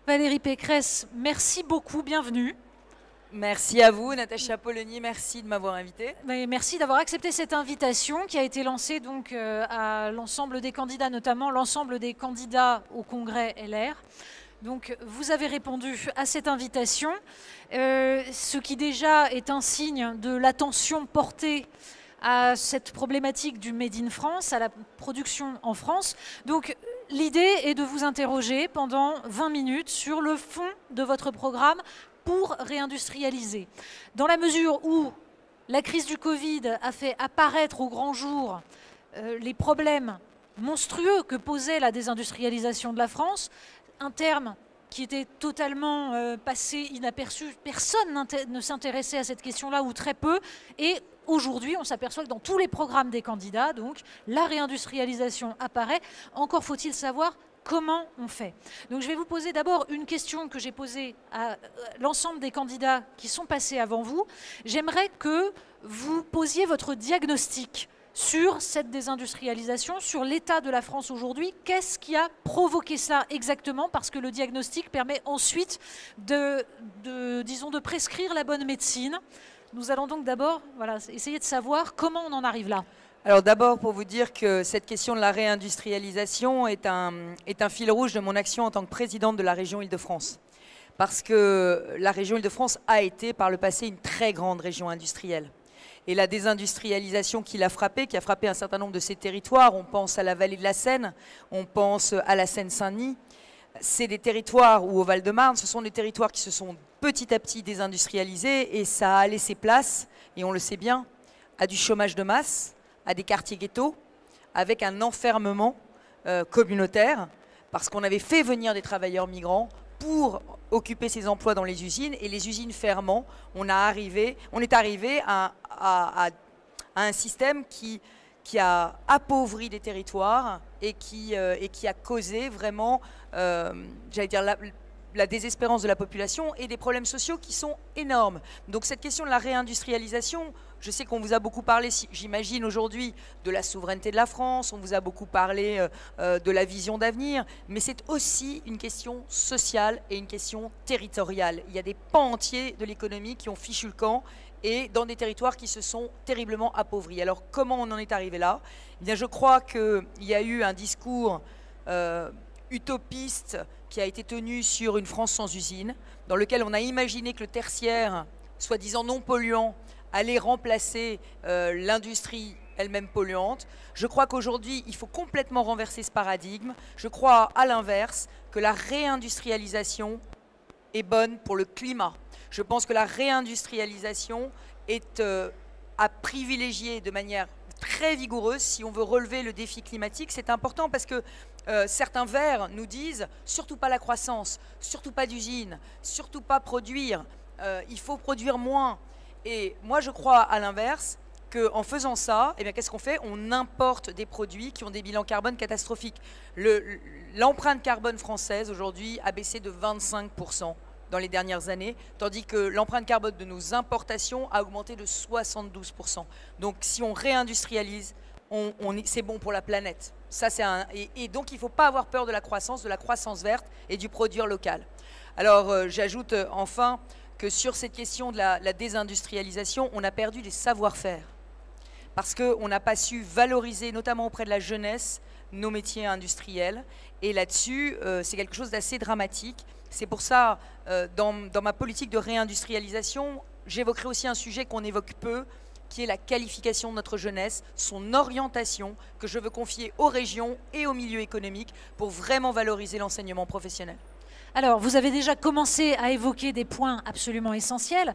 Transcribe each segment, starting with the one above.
Valérie Pécresse, merci beaucoup, bienvenue. Merci à vous, Natacha Polony, merci de m'avoir invitée. Merci d'avoir accepté cette invitation qui a été lancée donc à l'ensemble des candidats, notamment l'ensemble des candidats au Congrès LR. Donc vous avez répondu à cette invitation, ce qui déjà est un signe de l'attention portée à cette problématique du Made in France, à la production en France. Donc l'idée est de vous interroger pendant 20 minutes sur le fond de votre programme pour réindustrialiser. Dans la mesure où la crise du Covid a fait apparaître au grand jour les problèmes monstrueux que posait la désindustrialisation de la France, un terme qui était totalement passé inaperçu, personne ne s'intéressait à cette question-là ou très peu, et aujourd'hui on s'aperçoit que dans tous les programmes des candidats, donc la réindustrialisation apparaît. Encore faut-il savoir comment on fait. Donc je vais vous poser d'abord une question que j'ai posée à l'ensemble des candidats qui sont passés avant vous. J'aimerais que vous posiez votre diagnostic sur cette désindustrialisation, sur l'état de la France aujourd'hui. Qu'est-ce qui a provoqué ça exactement? Parce que le diagnostic permet ensuite disons, de prescrire la bonne médecine. Nous allons donc d'abord essayer de savoir comment on en arrive là. Alors d'abord, pour vous dire que cette question de la réindustrialisation est un fil rouge de mon action en tant que présidente de la région Île-de-France. Parce que la région Île-de-France a été par le passé une très grande région industrielle. Et la désindustrialisation qui a frappé un certain nombre de ces territoires, on pense à la vallée de la Seine, on pense à la Seine-Saint-Denis, c'est des territoires, ou au Val-de-Marne, ce sont des territoires qui se sont petit à petit désindustrialisés et ça a laissé place, et on le sait bien, à du chômage de masse, à des quartiers ghettos, avec un enfermement communautaire, parce qu'on avait fait venir des travailleurs migrants pour occuper ces emplois dans les usines, et les usines fermant, on est arrivé à un système qui a appauvri des territoires et qui a causé vraiment, j'allais dire, la désespérance de la population et des problèmes sociaux qui sont énormes. Donc cette question de la réindustrialisation, je sais qu'on vous a beaucoup parlé, j'imagine aujourd'hui, de la souveraineté de la France, on vous a beaucoup parlé de la vision d'avenir, mais c'est aussi une question sociale et une question territoriale. Il y a des pans entiers de l'économie qui ont fichu le camp et dans des territoires qui se sont terriblement appauvris. Alors comment on en est arrivé là? Eh bien, je crois qu'il y a eu un discours utopiste qui a été tenu sur une France sans usine, dans lequel on a imaginé que le tertiaire, soi-disant non polluant, allait remplacer l'industrie elle-même polluante. Je crois qu'aujourd'hui, il faut complètement renverser ce paradigme. Je crois, à l'inverse, que la réindustrialisation est bonne pour le climat. Je pense que la réindustrialisation est à privilégier de manière très vigoureuse si on veut relever le défi climatique. C'est important parce que certains verts nous disent surtout pas la croissance, surtout pas d'usines, surtout pas produire, il faut produire moins. Et moi je crois à l'inverse qu'en faisant ça, eh bien, qu'est-ce qu'on fait? On importe des produits qui ont des bilans carbone catastrophiques. L'empreinte carbone française aujourd'hui a baissé de 25% dans les dernières années, tandis que l'empreinte carbone de nos importations a augmenté de 72%. Donc si on réindustrialise, c'est bon pour la planète. Ça, et donc il ne faut pas avoir peur de la croissance verte et du produire local. Alors j'ajoute enfin que sur cette question de la désindustrialisation, on a perdu des savoir-faire. Parce qu'on n'a pas su valoriser, notamment auprès de la jeunesse, nos métiers industriels. Et là-dessus, c'est quelque chose d'assez dramatique. C'est pour ça, dans ma politique de réindustrialisation, j'évoquerai aussi un sujet qu'on évoque peu, qui est la qualification de notre jeunesse, son orientation, que je veux confier aux régions et au milieu économique pour vraiment valoriser l'enseignement professionnel. Alors, vous avez déjà commencé à évoquer des points absolument essentiels.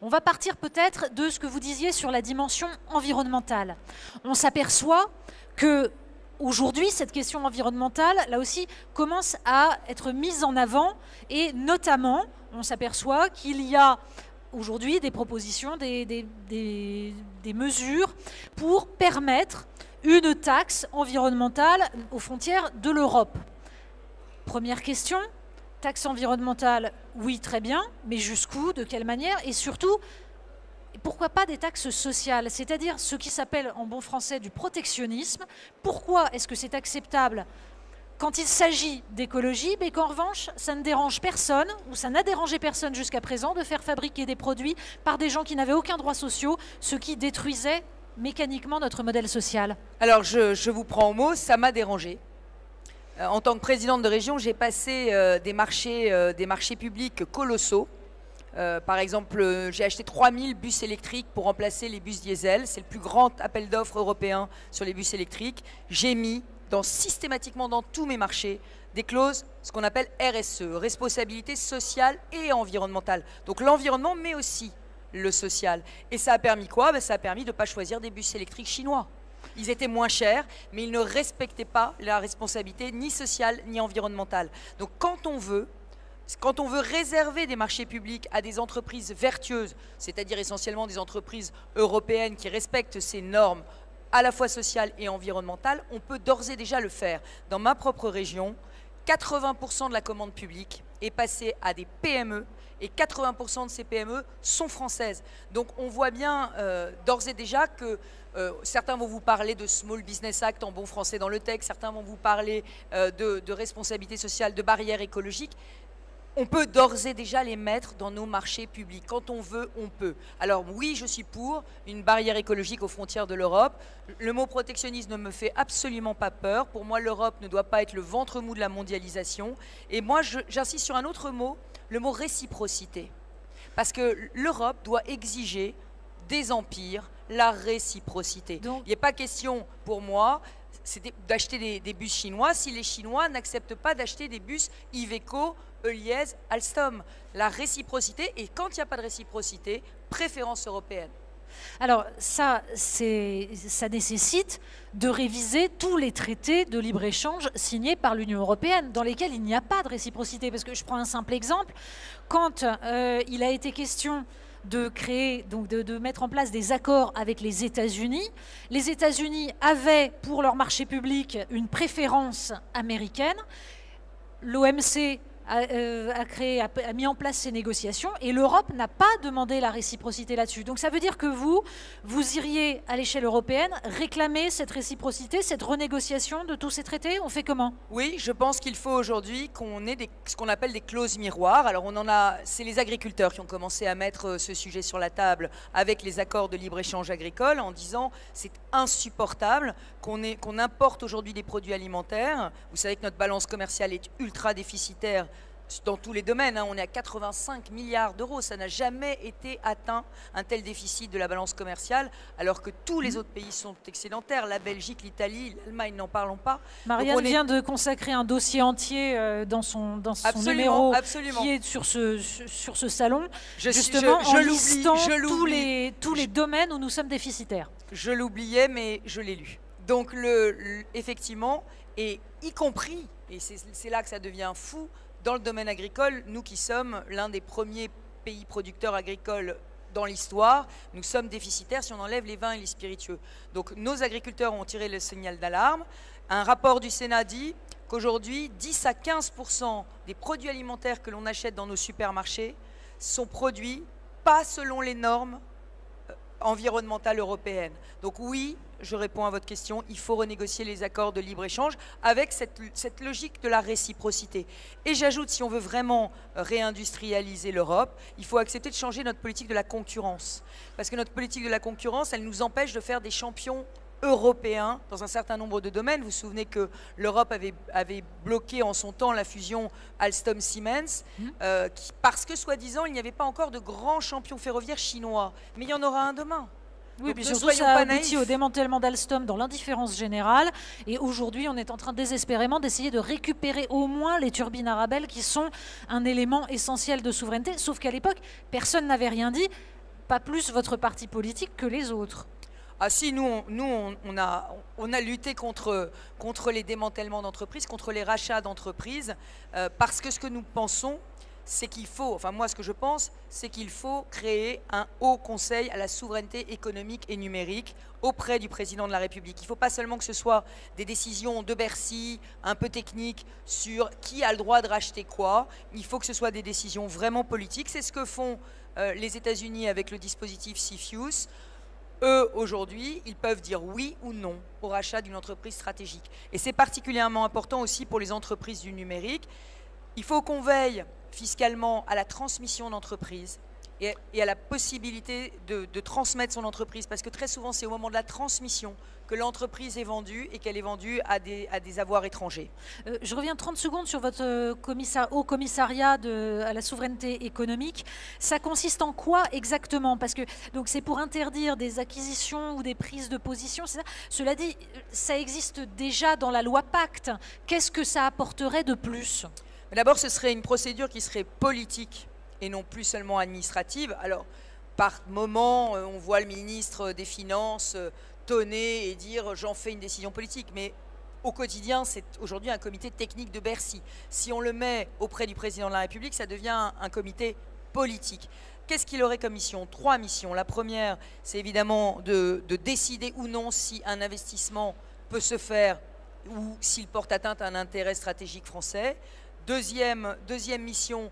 On va partir peut-être de ce que vous disiez sur la dimension environnementale. On s'aperçoit que aujourd'hui, cette question environnementale, là aussi, commence à être mise en avant et notamment, on s'aperçoit qu'il y a aujourd'hui des propositions, des mesures pour permettre une taxe environnementale aux frontières de l'Europe. Première question, taxe environnementale, oui, très bien, mais jusqu'où, de quelle manière? Et surtout, pourquoi pas des taxes sociales, c'est-à-dire ce qui s'appelle en bon français du protectionnisme? Pourquoi est-ce que c'est acceptable quand il s'agit d'écologie, mais qu'en revanche, ça ne dérange personne, ou ça n'a dérangé personne jusqu'à présent, de faire fabriquer des produits par des gens qui n'avaient aucun droit social, ce qui détruisait mécaniquement notre modèle social. Alors, je vous prends au mot, ça m'a dérangé. En tant que présidente de région, j'ai passé des marchés publics colossaux. Par exemple, j'ai acheté 3000 bus électriques pour remplacer les bus diesel. C'est le plus grand appel d'offres européen sur les bus électriques. J'ai mis systématiquement dans tous mes marchés des clauses, ce qu'on appelle RSE, responsabilité sociale et environnementale. Donc l'environnement, mais aussi le social. Et ça a permis quoi? Ça a permis de ne pas choisir des bus électriques chinois. Ils étaient moins chers, mais ils ne respectaient pas la responsabilité ni sociale ni environnementale. Donc quand on veut réserver des marchés publics à des entreprises vertueuses, c'est-à-dire essentiellement des entreprises européennes qui respectent ces normes à la fois sociales et environnementales, on peut d'ores et déjà le faire. Dans ma propre région, 80% de la commande publique est passée à des PME et 80% de ces PME sont françaises. Donc on voit bien d'ores et déjà que certains vont vous parler de Small Business Act en bon français dans le texte, certains vont vous parler de responsabilité sociale, de barrières écologiques. On peut d'ores et déjà les mettre dans nos marchés publics. Quand on veut, on peut. Alors oui, je suis pour une barrière écologique aux frontières de l'Europe. Le mot protectionnisme ne me fait absolument pas peur. Pour moi, l'Europe ne doit pas être le ventre mou de la mondialisation. Et moi, j'insiste sur un autre mot, le mot réciprocité. Parce que l'Europe doit exiger des empires la réciprocité. Donc, il n'est pas question pour moi d'acheter des bus chinois si les Chinois n'acceptent pas d'acheter des bus Iveco, Heuliez, Alstom. La réciprocité, et quand il n'y a pas de réciprocité, préférence européenne. Alors ça nécessite de réviser tous les traités de libre-échange signés par l'Union européenne, dans lesquels il n'y a pas de réciprocité. Parce que je prends un simple exemple, quand il a été question de créer, donc de mettre en place des accords avec les États-Unis avaient pour leur marché public une préférence américaine. L'OMC a mis en place ces négociations et l'Europe n'a pas demandé la réciprocité là-dessus. Donc ça veut dire que vous iriez à l'échelle européenne réclamer cette réciprocité, cette renégociation de tous ces traités? On fait comment? Oui, je pense qu'il faut aujourd'hui qu'on ait ce qu'on appelle des clauses miroirs. Alors c'est les agriculteurs qui ont commencé à mettre ce sujet sur la table avec les accords de libre-échange agricole en disant c'est insupportable qu'on importe aujourd'hui des produits alimentaires. Vous savez que notre balance commerciale est ultra déficitaire dans tous les domaines, on est à 85 milliards d'euros. Ça n'a jamais été atteint, un tel déficit de la balance commerciale, alors que tous les autres pays sont excédentaires. La Belgique, l'Italie, l'Allemagne, n'en parlons pas. Marianne vient de consacrer un dossier entier dans son numéro qui est sur ce salon, justement en listant tous les domaines où nous sommes déficitaires. Je l'oubliais, mais je l'ai lu. Donc, effectivement, et y compris, et c'est là que ça devient fou, dans le domaine agricole, nous qui sommes l'un des premiers pays producteurs agricoles dans l'histoire, nous sommes déficitaires si on enlève les vins et les spiritueux. Donc nos agriculteurs ont tiré le signal d'alarme. Un rapport du Sénat dit qu'aujourd'hui, 10 à 15% des produits alimentaires que l'on achète dans nos supermarchés sont produits pas selon les normes environnementales européennes. Donc oui, je réponds à votre question, il faut renégocier les accords de libre-échange avec cette logique de la réciprocité. Et j'ajoute, si on veut vraiment réindustrialiser l'Europe, il faut accepter de changer notre politique de la concurrence. Parce que notre politique de la concurrence, elle nous empêche de faire des champions européens dans un certain nombre de domaines. Vous vous souvenez que l'Europe avait bloqué en son temps la fusion Alstom-Siemens, parce que, soi-disant, il n'y avait pas encore de grands champions ferroviaires chinois. Mais il y en aura un demain. Oui, puis surtout ça a abouti au démantèlement d'Alstom dans l'indifférence générale. Et aujourd'hui, on est en train désespérément d'essayer de récupérer au moins les turbines Arabelle qui sont un élément essentiel de souveraineté. Sauf qu'à l'époque, personne n'avait rien dit, pas plus votre parti politique que les autres. Ah si, nous on a lutté contre les démantèlements d'entreprises, contre les rachats d'entreprises, parce que ce que nous pensons, c'est qu'il faut, enfin moi ce que je pense, c'est qu'il faut créer un haut conseil à la souveraineté économique et numérique auprès du président de la République. Il ne faut pas seulement que ce soit des décisions de Bercy, un peu techniques, sur qui a le droit de racheter quoi. Il faut que ce soit des décisions vraiment politiques. C'est ce que font les États-Unis avec le dispositif CFIUS. eux, aujourd'hui, ils peuvent dire oui ou non au rachat d'une entreprise stratégique. Et c'est particulièrement important aussi pour les entreprises du numérique. Il faut qu'on veille fiscalement à la transmission d'entreprise et à la possibilité de transmettre son entreprise, parce que très souvent, c'est au moment de la transmission que l'entreprise est vendue et qu'elle est vendue à des avoirs étrangers. Je reviens 30 secondes sur votre haut commissariat à la souveraineté économique. Ça consiste en quoi exactement? Parce que c'est pour interdire des acquisitions ou des prises de position, c'est ça? Cela dit, ça existe déjà dans la loi Pacte. Qu'est-ce que ça apporterait de plus? D'abord, ce serait une procédure qui serait politique et non plus seulement administrative. Alors, par moment, on voit le ministre des Finances tonner et dire « j'en fais une décision politique ». Mais au quotidien, c'est aujourd'hui un comité technique de Bercy. Si on le met auprès du président de la République, ça devient un comité politique. Qu'est-ce qu'il aurait comme mission? 3 missions. La première, c'est évidemment de décider ou non si un investissement peut se faire ou s'il porte atteinte à un intérêt stratégique français. Deuxième mission,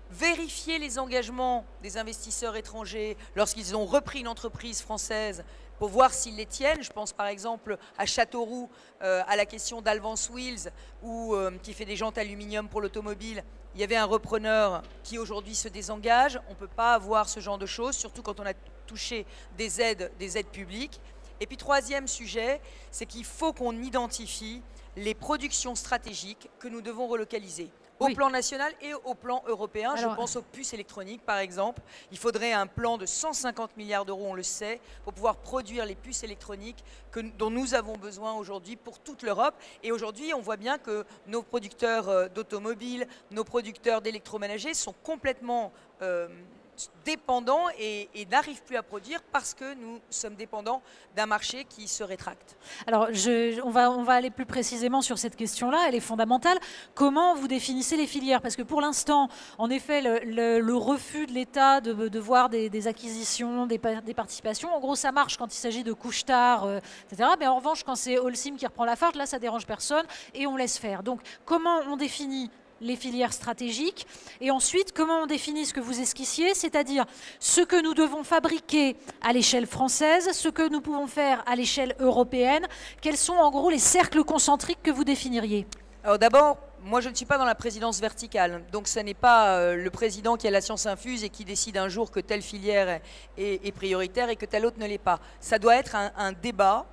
vérifier les engagements des investisseurs étrangers lorsqu'ils ont repris une entreprise française pour voir s'ils les tiennent. Je pense par exemple à Châteauroux, à la question d'Alvance Wheels, qui fait des jantes aluminium pour l'automobile. Il y avait un repreneur qui aujourd'hui se désengage. On ne peut pas avoir ce genre de choses, surtout quand on a touché des aides publiques. Et puis troisième sujet, c'est qu'il faut qu'on identifie les productions stratégiques que nous devons relocaliser. Au plan national et au plan européen. Alors, je pense aux puces électroniques, par exemple. Il faudrait un plan de 150 milliards d'euros, on le sait, pour pouvoir produire les puces électroniques dont nous avons besoin aujourd'hui pour toute l'Europe. Et aujourd'hui, on voit bien que nos producteurs d'automobiles, nos producteurs d'électroménagers sont complètement dépendants et n'arrivent plus à produire parce que nous sommes dépendants d'un marché qui se rétracte. Alors, on va aller plus précisément sur cette question-là, elle est fondamentale. Comment vous définissez les filières? Parce que pour l'instant, en effet, le refus de l'État de voir des acquisitions, des participations, en gros, ça marche quand il s'agit de Couche-Tard, etc. Mais en revanche, quand c'est Holcim qui reprend la farge, là, ça dérange personne et on laisse faire. Donc, comment on définit les filières stratégiques, et ensuite comment on définit ce que vous esquissiez, c'est-à-dire ce que nous devons fabriquer à l'échelle française, ce que nous pouvons faire à l'échelle européenne, quels sont en gros les cercles concentriques que vous définiriez? Alors d'abord, moi je ne suis pas dans la présidence verticale, donc ce n'est pas le président qui a la science infuse et qui décide un jour que telle filière est prioritaire et que telle autre ne l'est pas. Ça doit être un débat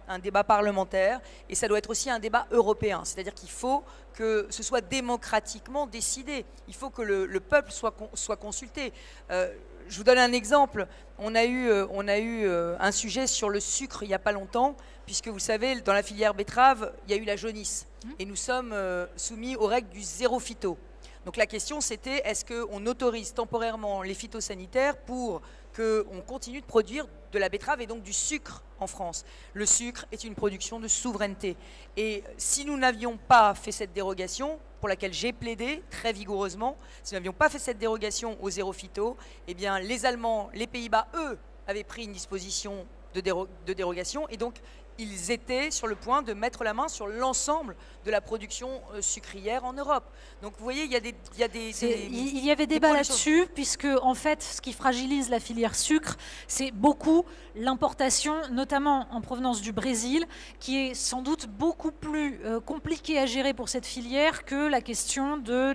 parlementaire, et ça doit être aussi un débat européen, c'est-à-dire qu'il faut que ce soit démocratiquement décidé. Il faut que le peuple soit consulté. Je vous donne un exemple. On a eu un sujet sur le sucre il n'y a pas longtemps, puisque vous savez, dans la filière betterave, il y a eu la jaunisse. Et nous sommes soumis aux règles du zéro phyto. Donc la question c'était, est-ce qu'on autorise temporairement les phytosanitaires pour qu'on continue de produire de la betterave et donc du sucre en France? Le sucre est une production de souveraineté. Et si nous n'avions pas fait cette dérogation, pour laquelle j'ai plaidé très vigoureusement, si nous n'avions pas fait cette dérogation au zéro phyto, eh bien les Allemands, les Pays-Bas, eux, avaient pris une disposition de dérogation, et donc ils étaient sur le point de mettre la main sur l'ensemble de la production sucrière en Europe. Donc vous voyez, il y avait débat là-dessus, puisque en fait, ce qui fragilise la filière sucre, c'est beaucoup l'importation, notamment en provenance du Brésil, qui est sans doute beaucoup plus compliquée à gérer pour cette filière que la question de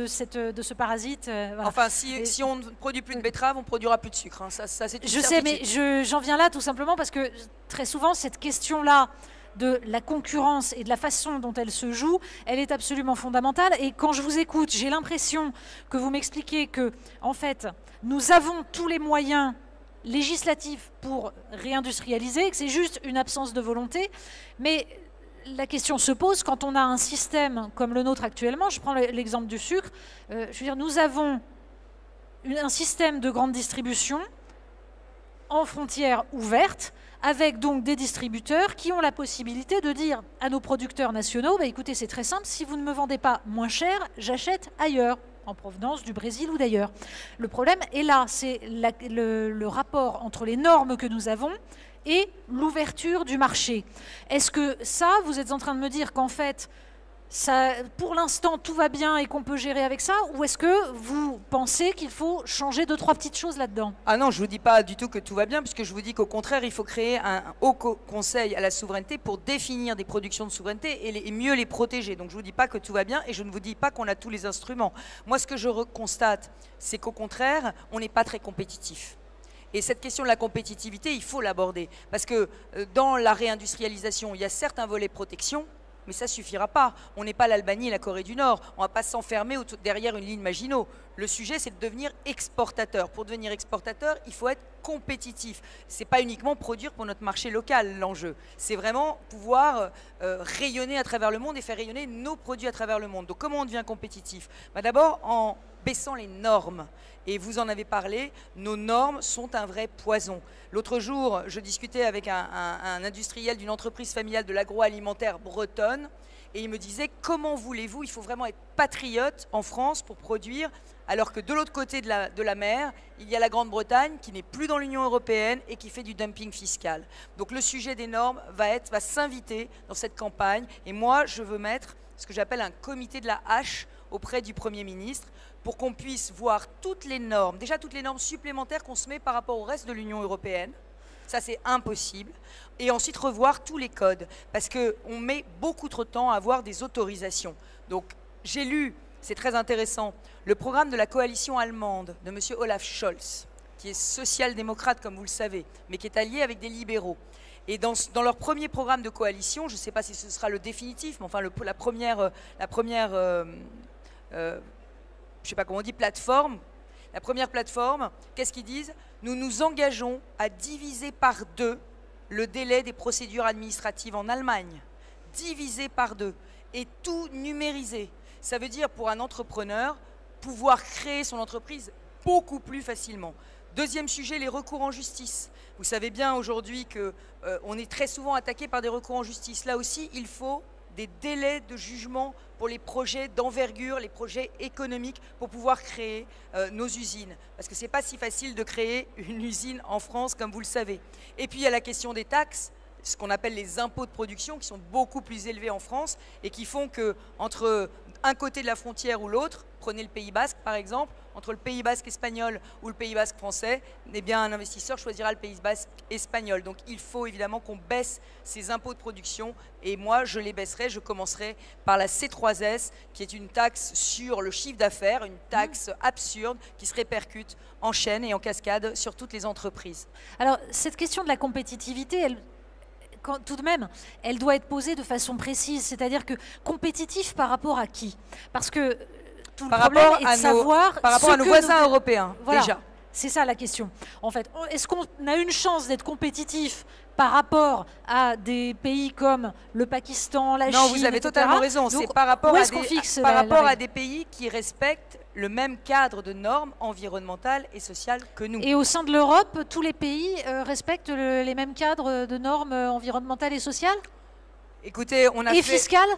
ce parasite. Voilà. Enfin, si on ne produit plus de betterave, on ne produira plus de sucre. Hein. Ça, c'est une certitude. Sais, mais j'en viens là tout simplement parce que très souvent, cette question-là de la concurrence et de la façon dont elle se joue, elle est absolument fondamentale. Et quand je vous écoute, j'ai l'impression que vous m'expliquez que, en fait, nous avons tous les moyens législatifs pour réindustrialiser, que c'est juste une absence de volonté. Mais la question se pose quand on a un système comme le nôtre actuellement. Je prends l'exemple du sucre. Je veux dire, nous avons un système de grande distribution en frontières ouvertes, avec donc des distributeurs qui ont la possibilité de dire à nos producteurs nationaux, bah, écoutez, c'est très simple, si vous ne me vendez pas moins cher, j'achète ailleurs, en provenance du Brésil ou d'ailleurs. Le problème est là, c'est le rapport entre les normes que nous avons et l'ouverture du marché. Est-ce que ça, vous êtes en train de me dire qu'en fait, Ça, pour l'instant, tout va bien et qu'on peut gérer avec ça? Ou est-ce que vous pensez qu'il faut changer 2-3 petites choses là-dedans? Ah non, je ne vous dis pas du tout que tout va bien, puisque je vous dis qu'au contraire, il faut créer un haut conseil à la souveraineté pour définir des productions de souveraineté et mieux les protéger. Donc je ne vous dis pas que tout va bien et je ne vous dis pas qu'on a tous les instruments. Moi, ce que je constate, c'est qu'au contraire, on n'est pas très compétitif. Et cette question de la compétitivité, il faut l'aborder. Parce que dans la réindustrialisation, il y a certes un volet protection, mais ça ne suffira pas. On n'est pas l'Albanie et la Corée du Nord. On ne va pas s'enfermer derrière une ligne Maginot. Le sujet, c'est de devenir exportateur. Pour devenir exportateur, il faut être compétitif. Ce n'est pas uniquement produire pour notre marché local, l'enjeu. C'est vraiment pouvoir rayonner à travers le monde et faire rayonner nos produits à travers le monde. Donc comment on devient compétitif? D'abord en baissant les normes. Et vous en avez parlé, nos normes sont un vrai poison. L'autre jour, je discutais avec un industriel d'une entreprise familiale de l'agroalimentaire bretonne et il me disait « Comment voulez-vous, il faut vraiment être patriote en France pour produire » alors que de l'autre côté de la mer, il y a la Grande-Bretagne qui n'est plus dans l'Union européenne et qui fait du dumping fiscal. Donc le sujet des normes va s'inviter dans cette campagne et moi, je veux mettre ce que j'appelle un comité de la hache auprès du Premier ministre pour qu'on puisse voir toutes les normes, déjà toutes les normes supplémentaires qu'on se met par rapport au reste de l'Union européenne. Ça, c'est impossible. Et ensuite, revoir tous les codes. Parce qu'on met beaucoup trop de temps à avoir des autorisations. Donc, j'ai lu, c'est très intéressant, le programme de la coalition allemande de M. Olaf Scholz, qui est social-démocrate, comme vous le savez, mais qui est allié avec des libéraux. Et dans leur premier programme de coalition, je ne sais pas si ce sera le définitif, mais enfin la première je ne sais pas comment on dit, plateforme. La première plateforme, qu'est-ce qu'ils disent? Nous nous engageons à diviser par 2 le délai des procédures administratives en Allemagne. Diviser par 2 et tout numériser. Ça veut dire pour un entrepreneur, pouvoir créer son entreprise beaucoup plus facilement. Deuxième sujet, les recours en justice. Vous savez bien aujourd'hui qu'on est très souvent attaqué par des recours en justice. Là aussi, il faut des délais de jugement pour les projets d'envergure, les projets économiques, pour pouvoir créer nos usines. Parce que ce n'est pas si facile de créer une usine en France, comme vous le savez. Et puis, il y a la question des taxes, ce qu'on appelle les impôts de production, qui sont beaucoup plus élevés en France et qui font qu'entre un côté de la frontière ou l'autre, prenez le Pays Basque par exemple, entre le Pays Basque espagnol ou le Pays Basque français, eh bien un investisseur choisira le Pays Basque espagnol. Donc il faut évidemment qu'on baisse ces impôts de production et moi je les baisserai, je commencerai par la C3S qui est une taxe sur le chiffre d'affaires, une taxe absurde qui se répercute en chaîne et en cascade sur toutes les entreprises. Alors cette question de la compétitivité, tout de même, elle doit être posée de façon précise, c'est-à-dire que compétitif par rapport à qui? Parce que tout le problème est de savoir par rapport à nos voisins européens, voilà, déjà. C'est ça la question. En fait, est-ce qu'on a une chance d'être compétitif par rapport à des pays comme le Pakistan, la Chine, non, vous avez etc. totalement raison. C'est par rapport, à des pays qui respectent le même cadre de normes environnementales et sociales que nous. Et au sein de l'Europe, tous les pays respectent les mêmes cadres de normes environnementales et sociales? Écoutez, on a et fiscales?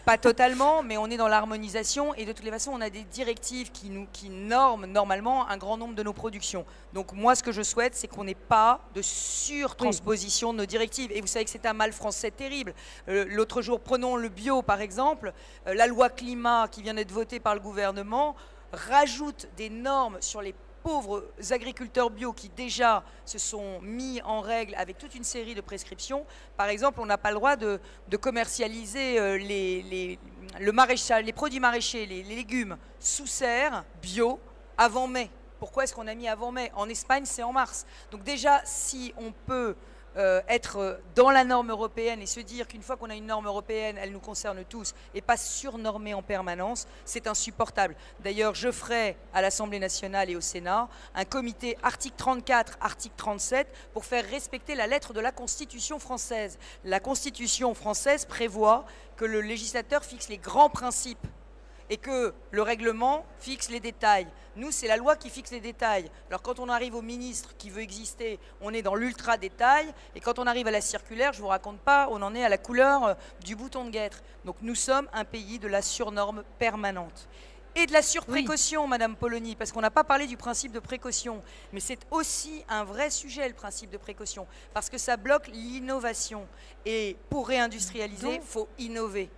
Pas totalement, mais on est dans l'harmonisation et de toutes les façons, on a des directives qui norment normalement un grand nombre de nos productions. Donc moi, ce que je souhaite, c'est qu'on n'ait pas de surtransposition de nos directives. Et vous savez que c'est un mal français terrible. L'autre jour, prenons le bio par exemple. La loi climat qui vient d'être votée par le gouvernement rajoute des normes sur les pauvres agriculteurs bio qui déjà se sont mis en règle avec toute une série de prescriptions. Par exemple, on n'a pas le droit de commercialiser les produits maraîchers, les légumes sous serre bio avant mai. Pourquoi est-ce qu'on a mis avant mai? En Espagne, c'est en mars. Donc déjà, si on peut être dans la norme européenne et se dire qu'une fois qu'on a une norme européenne, elle nous concerne tous et pas surnormée en permanence, c'est insupportable. D'ailleurs, je ferai à l'Assemblée nationale et au Sénat un comité article 34, article 37 pour faire respecter la lettre de la Constitution française. La Constitution française prévoit que le législateur fixe les grands principes et que le règlement fixe les détails. Nous, c'est la loi qui fixe les détails. Alors quand on arrive au ministre qui veut exister, on est dans l'ultra-détail, et quand on arrive à la circulaire, je ne vous raconte pas, on en est à la couleur du bouton de guêtre. Donc nous sommes un pays de la surnorme permanente. Et de la surprécaution, oui. Madame Polony, parce qu'on n'a pas parlé du principe de précaution, mais c'est aussi un vrai sujet, le principe de précaution, parce que ça bloque l'innovation. Et pour réindustrialiser, il faut innover.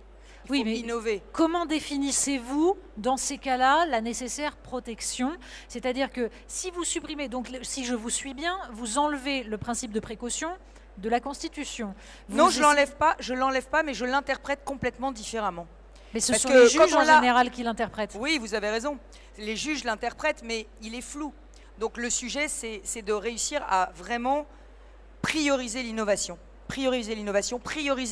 Il faut innover. Comment définissez-vous, dans ces cas-là, la nécessaire protection? C'est-à-dire que si vous supprimez, donc si je vous suis bien, vous enlevez le principe de précaution de la Constitution. Non, je ne l'enlève pas, mais je l'interprète complètement différemment. Mais ce sont les juges en général qui l'interprètent. Oui, vous avez raison. Les juges l'interprètent, mais il est flou. Donc le sujet, c'est de réussir à vraiment prioriser l'innovation. Prioriser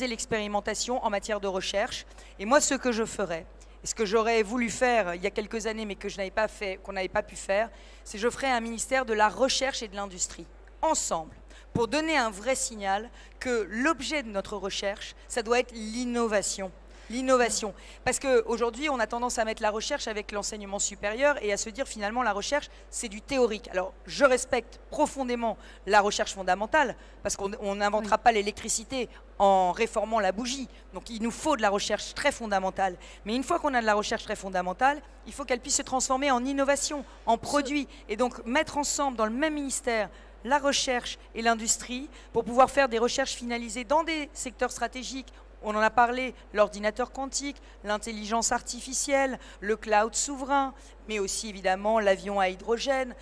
l'expérimentation en matière de recherche. Et moi, ce que je ferais, et ce que j'aurais voulu faire il y a quelques années, mais que je n'avais pas fait, qu'on n'avait pas pu faire, c'est que je ferais un ministère de la recherche et de l'industrie, ensemble, pour donner un vrai signal que l'objet de notre recherche, ça doit être l'innovation. L'innovation. Parce qu'aujourd'hui, on a tendance à mettre la recherche avec l'enseignement supérieur et à se dire finalement la recherche, c'est du théorique. Alors, je respecte profondément la recherche fondamentale, parce qu'on n'inventera pas l'électricité en réformant la bougie. Donc, il nous faut de la recherche très fondamentale. Mais une fois qu'on a de la recherche très fondamentale, il faut qu'elle puisse se transformer en innovation, en produit. Et donc, mettre ensemble dans le même ministère la recherche et l'industrie pour pouvoir faire des recherches finalisées dans des secteurs stratégiques. On en a parlé, l'ordinateur quantique, l'intelligence artificielle, le cloud souverain, mais aussi évidemment l'avion à hydrogène,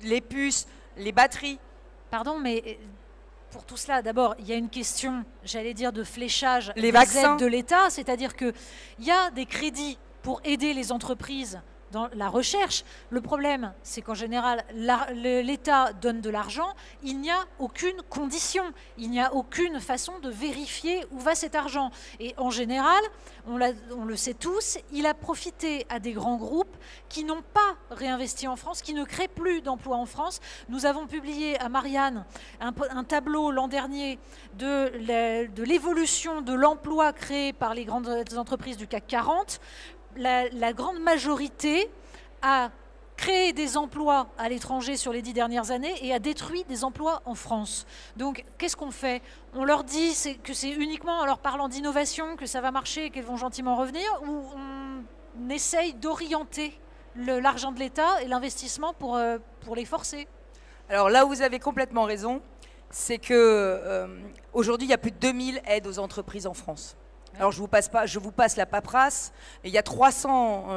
les puces, les batteries. Pardon, mais pour tout cela, d'abord, il y a une question, j'allais dire, de fléchage des aides de l'État, c'est-à-dire qu'il y a des crédits pour aider les entreprises dans la recherche. Le problème, c'est qu'en général, l'État donne de l'argent, il n'y a aucune condition, il n'y a aucune façon de vérifier où va cet argent. Et en général, on le sait tous, il a profité à des grands groupes qui n'ont pas réinvesti en France, qui ne créent plus d'emplois en France. Nous avons publié à Marianne un tableau l'an dernier de l'évolution de l'emploi créé par les grandes entreprises du CAC 40. La grande majorité a créé des emplois à l'étranger sur les 10 dernières années et a détruit des emplois en France. Donc, qu'est-ce qu'on fait? On leur dit que c'est uniquement en leur parlant d'innovation que ça va marcher et qu'elles vont gentiment revenir, ou on essaye d'orienter l'argent de l'État et l'investissement pour les forcer? Alors là où vous avez complètement raison, c'est qu'aujourd'hui, il y a plus de 2000 aides aux entreprises en France. Alors je vous passe la paperasse. Et il y a 300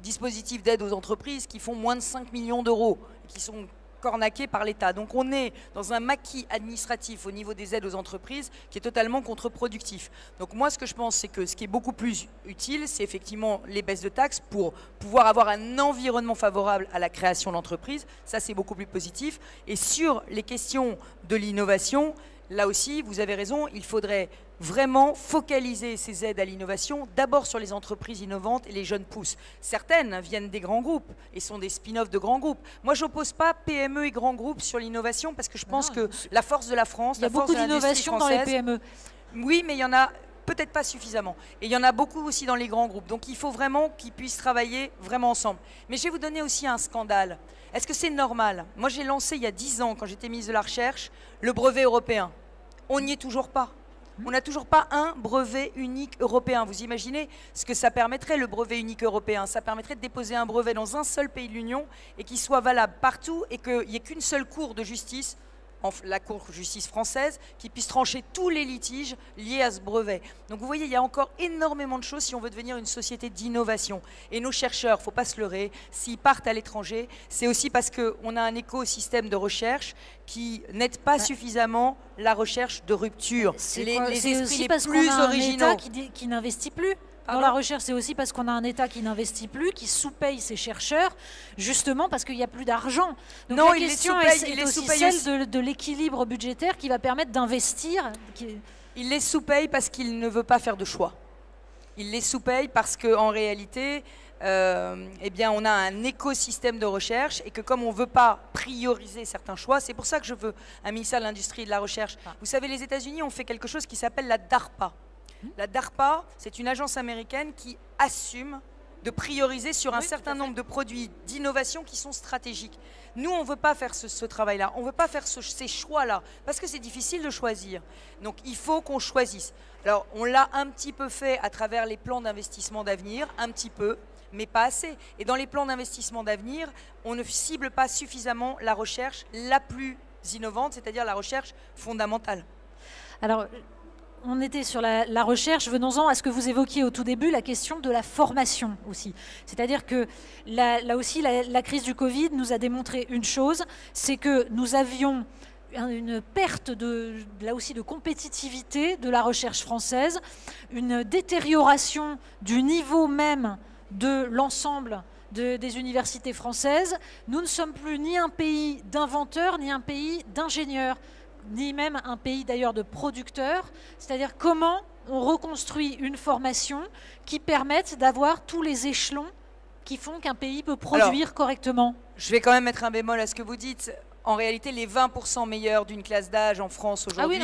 dispositifs d'aide aux entreprises qui font moins de 5 millions d'euros, qui sont cornaqués par l'État. Donc on est dans un maquis administratif au niveau des aides aux entreprises qui est totalement contre-productif. Donc moi ce que je pense, c'est que ce qui est beaucoup plus utile, c'est effectivement les baisses de taxes pour pouvoir avoir un environnement favorable à la création d'entreprises. Ça c'est beaucoup plus positif. Et sur les questions de l'innovation, là aussi, vous avez raison, il faudrait vraiment focaliser ces aides à l'innovation d'abord sur les entreprises innovantes et les jeunes pousses. Certaines viennent des grands groupes et sont des spin-offs de grands groupes. Moi, je n'oppose pas PME et grands groupes sur l'innovation parce que je pense que la force de la France, la force de l'industrie française... Il y a beaucoup d'innovation dans les PME. Oui, mais il y en a peut-être pas suffisamment. Et il y en a beaucoup aussi dans les grands groupes. Donc il faut vraiment qu'ils puissent travailler vraiment ensemble. Mais je vais vous donner aussi un scandale. Est-ce que c'est normal? Moi, j'ai lancé il y a 10 ans, quand j'étais ministre de la Recherche, le brevet européen. On n'y est toujours pas. On n'a toujours pas un brevet unique européen. Vous imaginez ce que ça permettrait, le brevet unique européen? Ça permettrait de déposer un brevet dans un seul pays de l'Union et qu'il soit valable partout et qu'il n'y ait qu'une seule cour de justice, la Cour de justice française, qui puisse trancher tous les litiges liés à ce brevet. Donc vous voyez, il y a encore énormément de choses si on veut devenir une société d'innovation. Et nos chercheurs, il ne faut pas se leurrer, s'ils partent à l'étranger, c'est aussi parce qu'on a un écosystème de recherche qui n'aide pas suffisamment la recherche de rupture. C'est aussi parce qu'on a un État qui n'investit plus. Dans la recherche, c'est aussi parce qu'on a un État qui n'investit plus, qui sous-paye ses chercheurs, justement parce qu'il n'y a plus d'argent. Donc non, la question est aussi celle de l'équilibre budgétaire qui va permettre d'investir. Il les sous-paye parce qu'il ne veut pas faire de choix. Il les sous-paye parce qu'en réalité, eh bien, on a un écosystème de recherche et que comme on ne veut pas prioriser certains choix, c'est pour ça que je veux un ministère de l'Industrie et de la Recherche. Vous savez, les États-Unis ont fait quelque chose qui s'appelle la DARPA. La DARPA, c'est une agence américaine qui assume de prioriser sur un certain nombre de produits d'innovation qui sont stratégiques. Nous, on ne veut pas faire ce travail-là, on ne veut pas faire ces choix-là, parce que c'est difficile de choisir. Donc, il faut qu'on choisisse. Alors, on l'a un petit peu fait à travers les plans d'investissement d'avenir, un petit peu, mais pas assez. Et dans les plans d'investissement d'avenir, on ne cible pas suffisamment la recherche la plus innovante, c'est-à-dire la recherche fondamentale. Alors, on était sur la recherche, venons-en à ce que vous évoquiez au tout début, la question de la formation aussi. C'est-à-dire que là aussi, la crise du Covid nous a démontré une chose, c'est que nous avions une perte là aussi de compétitivité de la recherche française, une détérioration du niveau même de l'ensemble des universités françaises. Nous ne sommes plus ni un pays d'inventeurs, ni un pays d'ingénieurs, ni même un pays d'ailleurs de producteurs, c'est-à-dire comment on reconstruit une formation qui permette d'avoir tous les échelons qui font qu'un pays peut produire correctement. Je vais quand même mettre un bémol à ce que vous dites. En réalité, les 20% meilleurs d'une classe d'âge en France aujourd'hui,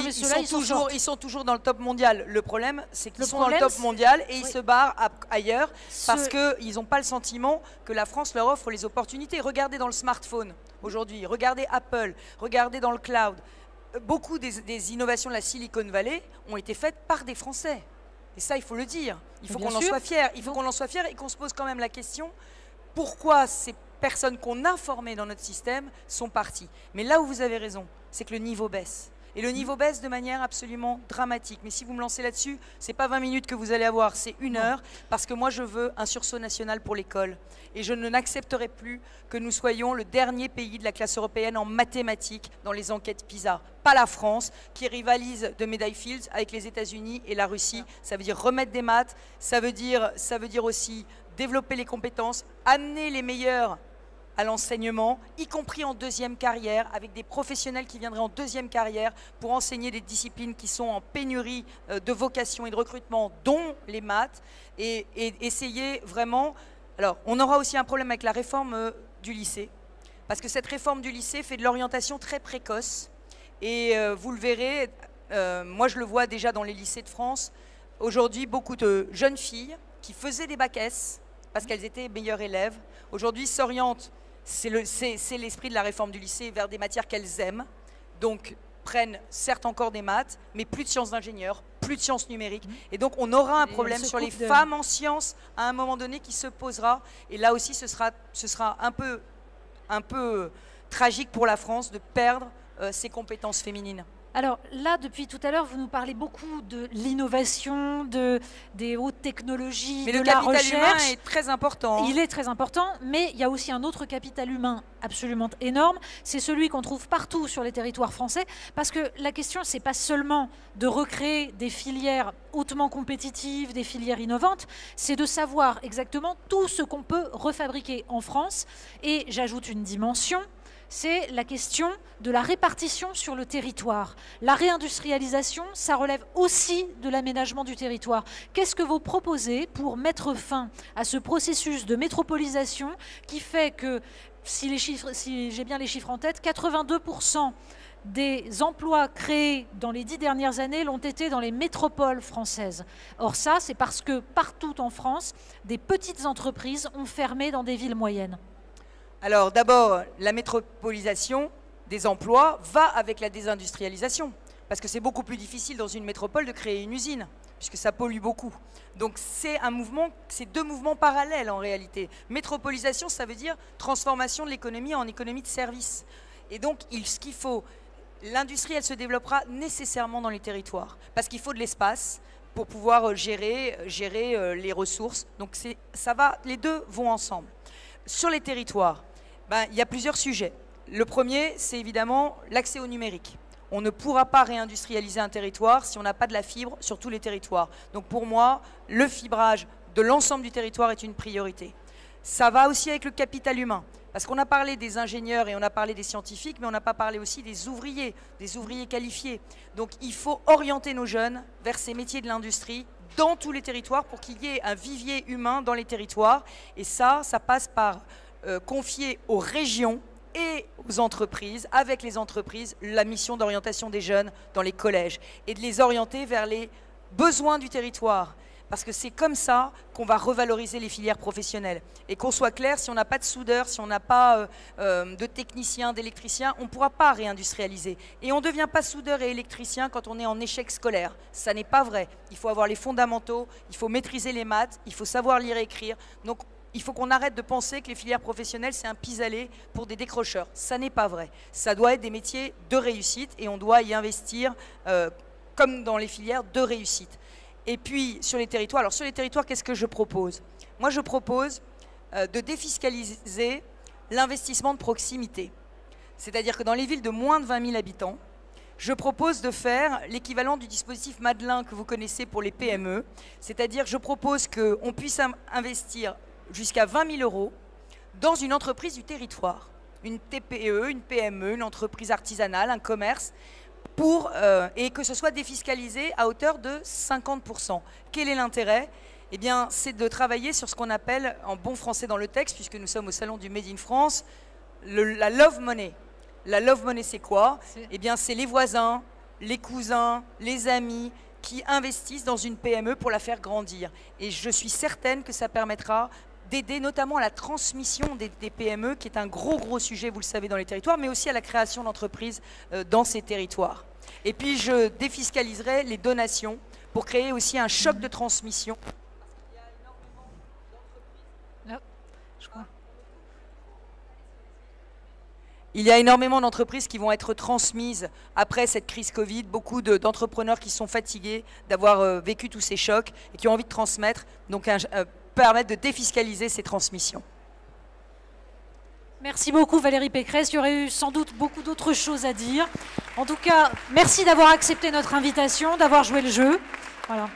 ils sont toujours dans le top mondial. Le problème, c'est qu'ils sont dans le top mondial et ils se barrent ailleurs parce qu'ils n'ont pas le sentiment que la France leur offre les opportunités. Regardez dans le smartphone aujourd'hui, regardez Apple, regardez dans le cloud. Beaucoup des innovations de la Silicon Valley ont été faites par des Français. Et ça, il faut le dire. Il faut qu'on en soit fiers. Il faut qu'on en soit fiers et qu'on se pose quand même la question, pourquoi ces personnes qu'on a formées dans notre système sont parties. Mais là où vous avez raison, c'est que le niveau baisse. Et le niveau baisse de manière absolument dramatique. Mais si vous me lancez là-dessus, ce n'est pas 20 minutes que vous allez avoir, c'est 1 heure, parce que moi je veux un sursaut national pour l'école. Et je n'accepterai plus que nous soyons le dernier pays de la classe européenne en mathématiques dans les enquêtes PISA. Pas la France, qui rivalise de médailles Fields avec les États-Unis et la Russie. Ça veut dire remettre des maths, ça veut dire aussi développer les compétences, amener les meilleurs à l'enseignement, y compris en deuxième carrière, avec des professionnels qui viendraient en deuxième carrière pour enseigner des disciplines qui sont en pénurie de vocation et de recrutement, dont les maths, et essayer vraiment... Alors, on aura aussi un problème avec la réforme du lycée, parce que cette réforme du lycée fait de l'orientation très précoce, et vous le verrez, moi je le vois déjà dans les lycées de France, aujourd'hui, beaucoup de jeunes filles qui faisaient des bacs S, parce qu'elles étaient meilleures élèves, aujourd'hui s'orientent, c'est l'esprit de la réforme du lycée, vers des matières qu'elles aiment, donc prennent certes encore des maths, mais plus de sciences d'ingénieur, plus de sciences numériques. Et donc on aura un problème sur les femmes en sciences à un moment donné qui se posera. Et là aussi ce sera un peu tragique pour la France de perdre ses compétences féminines. Alors là, depuis tout à l'heure, vous nous parlez beaucoup de l'innovation, des hautes technologies, de la recherche. Mais le capital humain est très important. Il est très important, mais il y a aussi un autre capital humain absolument énorme. C'est celui qu'on trouve partout sur les territoires français, parce que la question, ce n'est pas seulement de recréer des filières hautement compétitives, des filières innovantes, c'est de savoir exactement tout ce qu'on peut refabriquer en France. Et j'ajoute une dimension, c'est la question de la répartition sur le territoire. La réindustrialisation, ça relève aussi de l'aménagement du territoire. Qu'est-ce que vous proposez pour mettre fin à ce processus de métropolisation qui fait que, si j'ai bien les chiffres en tête, 82% des emplois créés dans les 10 dernières années l'ont été dans les métropoles françaises. Or ça, c'est parce que partout en France, des petites entreprises ont fermé dans des villes moyennes. Alors d'abord, la métropolisation des emplois va avec la désindustrialisation, parce que c'est beaucoup plus difficile dans une métropole de créer une usine, puisque ça pollue beaucoup. Donc c'est deux mouvements parallèles en réalité. Métropolisation, ça veut dire transformation de l'économie en économie de service. Et donc ce qu'il faut, l'industrie, elle se développera nécessairement dans les territoires, parce qu'il faut de l'espace pour pouvoir gérer les ressources. Donc les deux vont ensemble. Sur les territoires, il y a plusieurs sujets. Le premier, c'est évidemment l'accès au numérique. On ne pourra pas réindustrialiser un territoire si on n'a pas de la fibre sur tous les territoires. Donc pour moi, le fibrage de l'ensemble du territoire est une priorité. Ça va aussi avec le capital humain, parce qu'on a parlé des ingénieurs et on a parlé des scientifiques, mais on n'a pas parlé aussi des ouvriers qualifiés. Donc il faut orienter nos jeunes vers ces métiers de l'industrie, dans tous les territoires pour qu'il y ait un vivier humain dans les territoires. Et ça passe par confier aux régions et aux entreprises, avec les entreprises, la mission d'orientation des jeunes dans les collèges et de les orienter vers les besoins du territoire. Parce que c'est comme ça qu'on va revaloriser les filières professionnelles. Et qu'on soit clair, si on n'a pas de soudeurs, si on n'a pas de techniciens, d'électriciens, on ne pourra pas réindustrialiser. Et on ne devient pas soudeur et électricien quand on est en échec scolaire. Ça n'est pas vrai. Il faut avoir les fondamentaux, il faut maîtriser les maths, il faut savoir lire et écrire. Donc il faut qu'on arrête de penser que les filières professionnelles, c'est un pis-aller pour des décrocheurs. Ça n'est pas vrai. Ça doit être des métiers de réussite et on doit y investir comme dans les filières de réussite. Et puis sur les territoires, alors sur les territoires, qu'est-ce que je propose? Moi, je propose de défiscaliser l'investissement de proximité. C'est-à-dire que dans les villes de moins de 20 000 habitants, je propose de faire l'équivalent du dispositif Madelin que vous connaissez pour les PME. C'est-à-dire que je propose qu'on puisse investir jusqu'à 20 000 euros dans une entreprise du territoire. Une TPE, une PME, une entreprise artisanale, un commerce, et que ce soit défiscalisé à hauteur de 50%. Quel est l'intérêt? Eh bien, c'est de travailler sur ce qu'on appelle, en bon français dans le texte, puisque nous sommes au salon du Made in France, la love money. La love money, c'est quoi? Eh bien, c'est les voisins, les cousins, les amis qui investissent dans une PME pour la faire grandir. Et je suis certaine que ça permettra d'aider notamment à la transmission des PME, qui est un gros sujet, vous le savez, dans les territoires, mais aussi à la création d'entreprises dans ces territoires. Et puis, je défiscaliserai les donations pour créer aussi un choc de transmission. Il y a énormément d'entreprises qui vont être transmises après cette crise Covid, beaucoup d'entrepreneurs qui sont fatigués d'avoir vécu tous ces chocs et qui ont envie de transmettre, donc permettre de défiscaliser ces transmissions. Merci beaucoup Valérie Pécresse, il y aurait eu sans doute beaucoup d'autres choses à dire. En tout cas, merci d'avoir accepté notre invitation, d'avoir joué le jeu. Voilà.